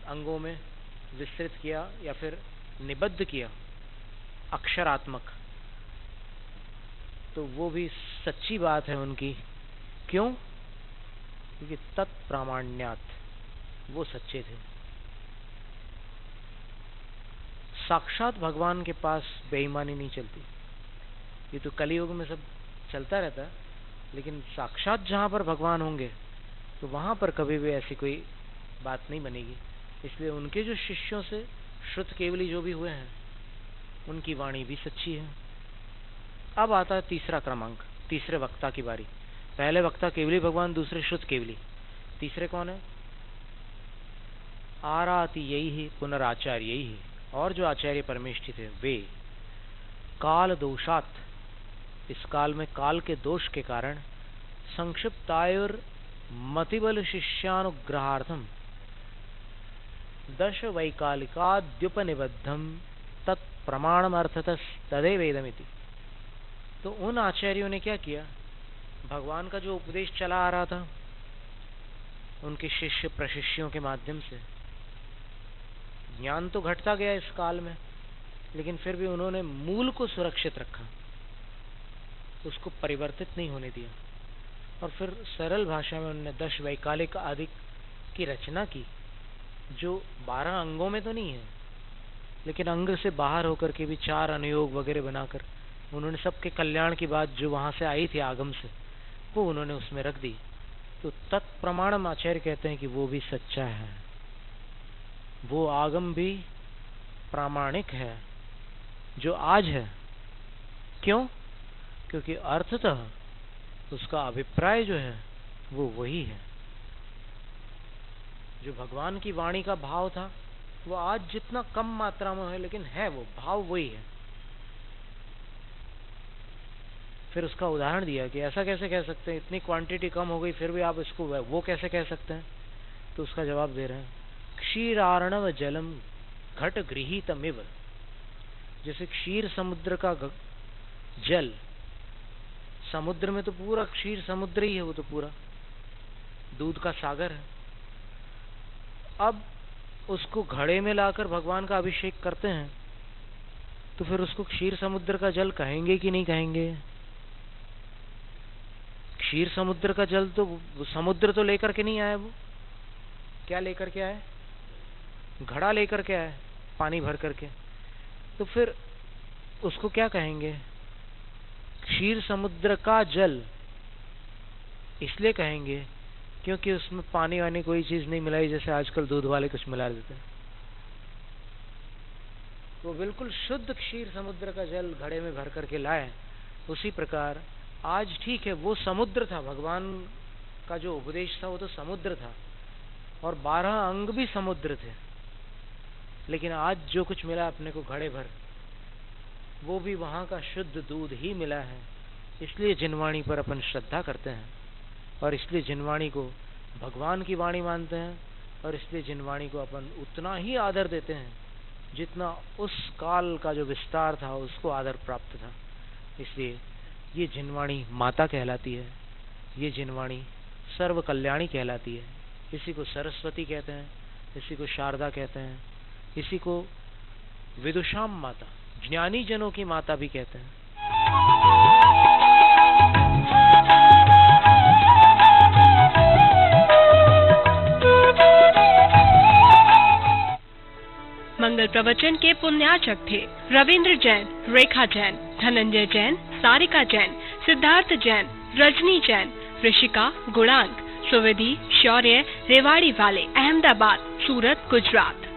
अंगों में विस्तृत किया या फिर निबद्ध किया अक्षरात्मक, तो वो भी सच्ची बात है उनकी। क्यों? क्योंकि तत्प्रामाण्यात वो सच्चे थे। साक्षात भगवान के पास बेईमानी नहीं चलती। ये तो कलियुग में सब चलता रहता है, लेकिन साक्षात जहां पर भगवान होंगे तो वहां पर कभी भी ऐसी कोई बात नहीं बनेगी। इसलिए उनके जो शिष्यों से श्रुत केवली जो भी हुए हैं उनकी वाणी भी सच्ची है। अब आता है तीसरा क्रमांक, तीसरे वक्ता की बारी। पहले वक्ता केवली भगवान, दूसरे श्रुत केवली, तीसरे कौन है? आराति यही ही पुनराचार्य ही, और जो आचार्य परमेष्ठी थे वे काल दोषात, इस काल में काल के दोष के कारण संक्षिप्तायुर मतिबल शिष्यानुग्रहार्थम दश वैकालिकाद्युपनिबद्धम तत्प्रमाणमर्थतः तदेवेदमिति। तो उन आचार्यों ने क्या किया? भगवान का जो उपदेश चला आ रहा था उनके शिष्य प्रशिष्यों के माध्यम से, ज्ञान तो घटता गया इस काल में, लेकिन फिर भी उन्होंने मूल को सुरक्षित रखा, उसको परिवर्तित नहीं होने दिया। और फिर सरल भाषा में उन्होंने 10 वैकालिक आदि की रचना की, जो 12 अंगों में तो नहीं है, लेकिन अंग से बाहर होकर के भी 4 अनुयोग वगैरह बनाकर उन्होंने सबके कल्याण की बात जो वहां से आई थी आगम से, वो उन्होंने उसमें रख दी। तो तत्प्रमाणम आचार्य कहते हैं कि वो भी सच्चा है, वो आगम भी प्रामाणिक है जो आज है। क्यों? क्योंकि अर्थतः उसका अभिप्राय जो है वो वही है। जो भगवान की वाणी का भाव था वो आज जितना कम मात्रा में है, लेकिन है वो भाव वही है। फिर उसका उदाहरण दिया कि ऐसा कैसे कह सकते हैं, इतनी क्वांटिटी कम हो गई फिर भी आप इसको वो कैसे कह सकते हैं? तो उसका जवाब दे रहे हैं, क्षीरार्णव जलम घट गृहीतमिव। जैसे क्षीर समुद्र का जल, समुद्र में तो पूरा क्षीर समुद्र ही है, वो तो पूरा दूध का सागर है। अब उसको घड़े में लाकर भगवान का अभिषेक करते हैं, तो फिर उसको क्षीर समुद्र का जल कहेंगे कि नहीं कहेंगे? क्षीर समुद्र का जल तो समुद्र तो लेकर के नहीं आया, वो क्या लेकर के आए? घड़ा लेकर के आए, पानी भर करके। तो फिर उसको क्या कहेंगे? क्षीर समुद्र का जल इसलिए कहेंगे क्योंकि उसमें पानी वानी कोई चीज नहीं मिलाई, जैसे आजकल दूध वाले कुछ मिला देते हैं। वो बिल्कुल शुद्ध क्षीर समुद्र का जल घड़े में भर करके लाए। उसी प्रकार आज ठीक है, वो समुद्र था, भगवान का जो उपदेश था वो तो समुद्र था, और 12 अंग भी समुद्र थे, लेकिन आज जो कुछ मिला अपने को घड़े भर, वो भी वहां का शुद्ध दूध ही मिला है। इसलिए जिनवाणी पर अपन श्रद्धा करते हैं, और इसलिए जिनवाणी को भगवान की वाणी मानते हैं, और इसलिए जिनवाणी को अपन उतना ही आदर देते हैं जितना उस काल का जो विस्तार था उसको आदर प्राप्त था। इसलिए ये जिनवाणी माता कहलाती है, ये जिनवाणी सर्व कल्याणी कहलाती है। इसी को सरस्वती कहते हैं, इसी को शारदा कहते हैं, इसी को विदुषाम माता, ज्ञानी जनों की माता भी कहते हैं। मंगल प्रवचन के पुण्याचक थे रविंद्र जैन, रेखा जैन, धनंजय जैन, सारिका जैन, सिद्धार्थ जैन, रजनी जैन, ऋषिका, गुणांक, सुविधि, शौर्य, रेवाड़ी वाले, अहमदाबाद, सूरत, गुजरात।